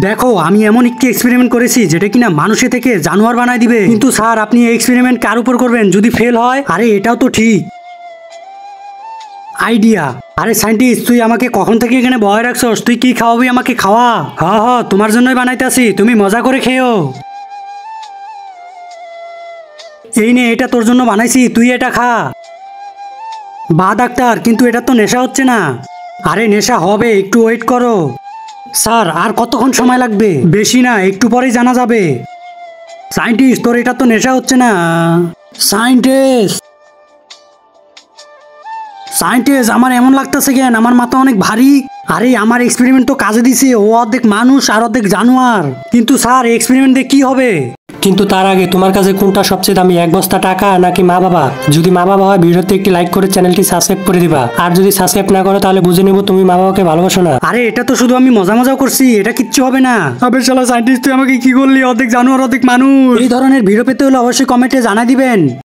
দেখো আমি এমন একটি এক্সপেরিমেন্ট করেছি যেটা কিনা মানুষের থেকে জানোয়ার বানায় দিবে। কিন্তু স্যার আপনি এই এক্সপেরিমেন্ট কার উপর করবেন যদি ফেল হয়? আরে এটাও তো ঠিক আইডিয়া। আরে সায়েন্টিস্ট তুই আমাকে কখন থেকে এখানে ভয় রাখছস? তুই কি খাওয়াবি আমাকে? খাওয়া। হ হ তোমার জন্যই বানাইতেছি, তুমি মজা করে খেও। এই নে এটা তোর জন্য বানাইছি, তুই এটা খা। বা ডাক্তার কিন্তু এটা তো নেশা হচ্ছে না। আরে নেশা হবে, একটু ওয়েট করো। স্যার আর কতক্ষণ সময় লাগবে? বেশি না, একটু পরেই জানা যাবে। সায়েন্টিস্ট তোর এটা তো নেশা হচ্ছে না। সায়েন্টিস্ট সায়েন্টিস্ট আমার এমন লাগতেছে কেন? আমার মাথা অনেক ভারী। আরে আমার এক্সপেরিমেন্ট তো কাজে দিছে, ও অর্ধেক মানুষ আর অর্ধেক জানোয়ার। কিন্তু স্যার এক্সপেরিমেন্ট দিয়ে কি হবে? কিন্তু তার আগে তোমার কাছে কোনটা সবচেয়ে দামি, এক বস্তা টাকা নাকি মা বাবা? যদি মা বাবা হয় ভিডিওতে একটি লাইক করে চ্যানেলটি সাবস্ক্রাইব করে দিবা, আর যদি সাবস্ক্রাইব না করো তাহলে বুঝে নিব তুমি মা বাবাকে ভালোবাসো না। আরে এটা তো শুধু আমি মজা মজা করছি, এটা কিচ্ছু হবে না। আবে শালা সায়েন্টিস্ট তুই আমাকে কি করলি? অর্ধেক জানোয়ার অর্ধেক মানুষ। এই ধরনের ভিডিও পেতে হলে অবশ্যই কমেন্টে জানাই দিবেন।